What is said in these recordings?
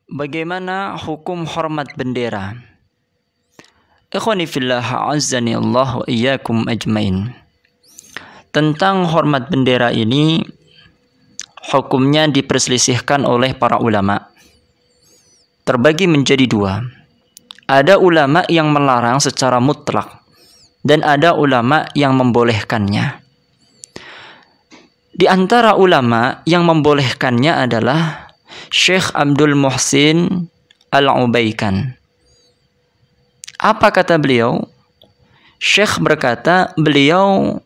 Bagaimana hukum hormat bendera? Ikhwani fillah, azzani Allah wa iyyakum ajmain. Tentang hormat bendera ini, hukumnya diperselisihkan oleh para ulama. Terbagi menjadi dua. Ada ulama yang melarang secara mutlak, dan ada ulama yang membolehkannya. Di antara ulama yang membolehkannya adalah Syekh Abdul Muhsin Al-Ubaikan. Apa kata beliau? Syekh berkata, beliau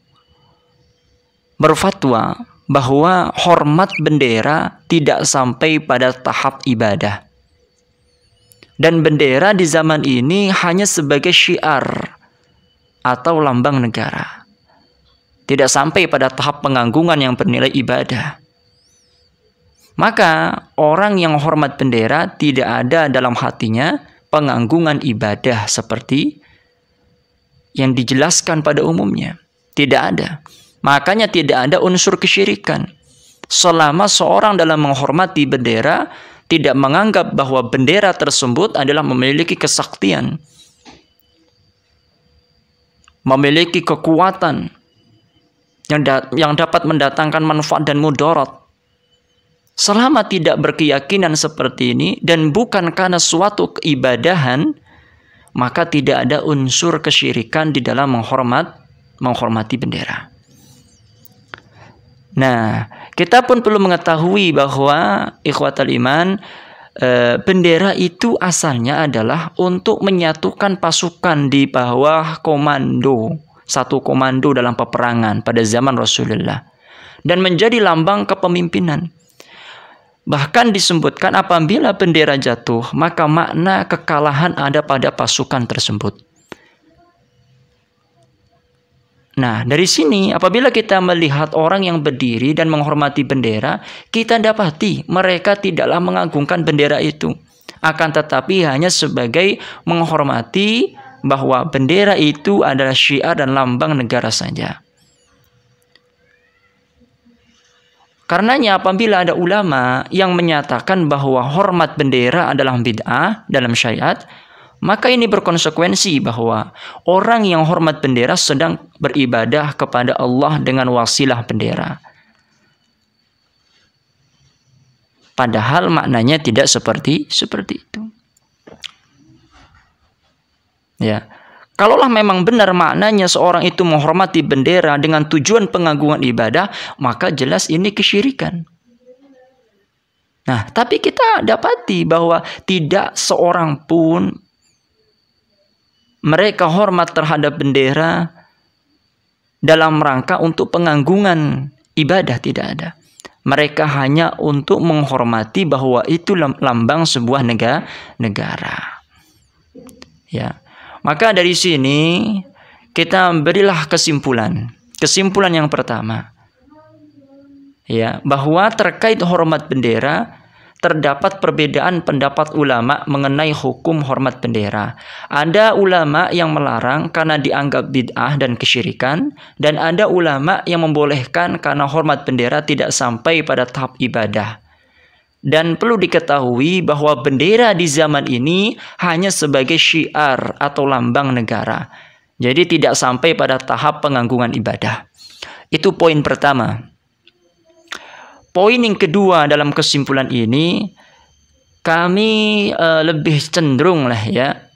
berfatwa bahwa hormat bendera tidak sampai pada tahap ibadah. Dan bendera di zaman ini hanya sebagai syiar atau lambang negara. Tidak sampai pada tahap penganggungan yang bernilai ibadah. Maka orang yang hormat bendera tidak ada dalam hatinya penganggungan ibadah seperti yang dijelaskan pada umumnya. Tidak ada. Makanya tidak ada unsur kesyirikan. Selama seorang dalam menghormati bendera tidak menganggap bahwa bendera tersebut adalah memiliki kesaktian, memiliki kekuatan yang dapat mendatangkan manfaat dan mudarat. Selama tidak berkeyakinan seperti ini dan bukan karena suatu keibadahan, maka tidak ada unsur kesyirikan di dalam menghormati bendera. Nah, kita pun perlu mengetahui bahwa ikhwatal iman, bendera itu asalnya adalah untuk menyatukan pasukan di bawah komando, satu komando dalam peperangan pada zaman Rasulullah, dan menjadi lambang kepemimpinan. Bahkan disebutkan apabila bendera jatuh, maka makna kekalahan ada pada pasukan tersebut. Nah, dari sini apabila kita melihat orang yang berdiri dan menghormati bendera, kita dapati mereka tidaklah mengagungkan bendera itu. Akan tetapi hanya sebagai menghormati bahwa bendera itu adalah syiar dan lambang negara saja. Karenanya apabila ada ulama yang menyatakan bahwa hormat bendera adalah bid'ah dalam syariat, maka ini berkonsekuensi bahwa orang yang hormat bendera sedang beribadah kepada Allah dengan wasilah bendera. Padahal maknanya tidak seperti itu. Ya. Kalaulah memang benar maknanya seorang itu menghormati bendera dengan tujuan pengagungan ibadah, maka jelas ini kesyirikan. Nah, tapi kita dapati bahwa tidak seorang pun mereka hormat terhadap bendera dalam rangka untuk penganggungan ibadah, tidak ada. Mereka hanya untuk menghormati bahwa itu lambang sebuah negara. Ya. Maka dari sini kita berilah kesimpulan. Kesimpulan yang pertama, ya, bahwa terkait hormat bendera terdapat perbedaan pendapat ulama mengenai hukum hormat bendera. Ada ulama yang melarang karena dianggap bid'ah dan kesyirikan, dan ada ulama yang membolehkan karena hormat bendera tidak sampai pada tahap ibadah. Dan perlu diketahui bahwa bendera di zaman ini hanya sebagai syiar atau lambang negara. Jadi tidak sampai pada tahap penganggungan ibadah. Itu poin pertama. Poin yang kedua dalam kesimpulan ini, kami lebih cenderung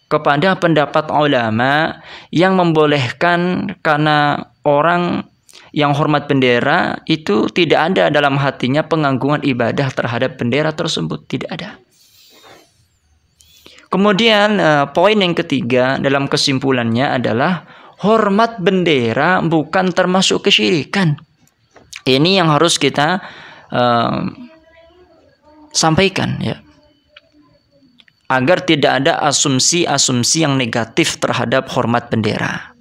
kepada pendapat ulama yang membolehkan karena orang yang hormat bendera itu tidak ada dalam hatinya penganggungan ibadah terhadap bendera tersebut. Tidak ada. Kemudian poin yang ketiga dalam kesimpulannya adalah hormat bendera bukan termasuk kesyirikan. Ini yang harus kita sampaikan, ya, agar tidak ada asumsi-asumsi yang negatif terhadap hormat bendera.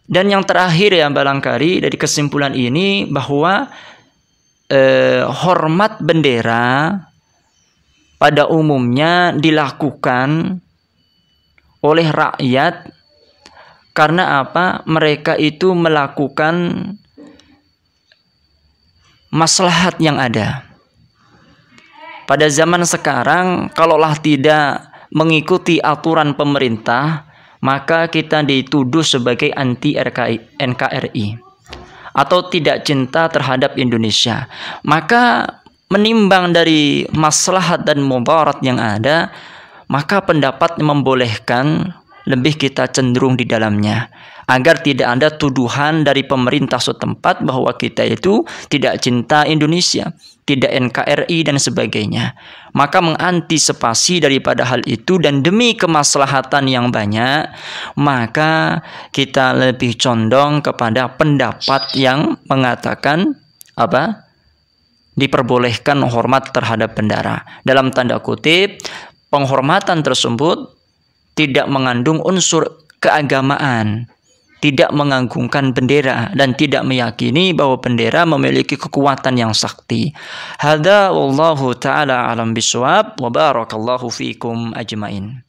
Dan yang terakhir ya barangkali dari kesimpulan ini bahwa hormat bendera pada umumnya dilakukan oleh rakyat karena apa? Mereka itu melakukan maslahat yang ada. pada zaman sekarang kalaulah tidak mengikuti aturan pemerintah, maka kita dituduh sebagai anti NKRI atau tidak cinta terhadap Indonesia. Maka menimbang dari maslahat dan mudarat yang ada, maka pendapat membolehkan lebih kita cenderung di dalamnya, agar tidak ada tuduhan dari pemerintah setempat bahwa kita itu tidak cinta Indonesia, tidak NKRI dan sebagainya. Maka mengantisipasi daripada hal itu dan demi kemaslahatan yang banyak, maka kita lebih condong kepada pendapat yang mengatakan apa? Diperbolehkan hormat terhadap bendera. Dalam tanda kutip, penghormatan tersebut tidak mengandung unsur keagamaan, tidak mengagungkan bendera dan tidak meyakini bahwa bendera memiliki kekuatan yang sakti. Hadza wallahu taala alam bisawab wa barakallahu fikum ajmain.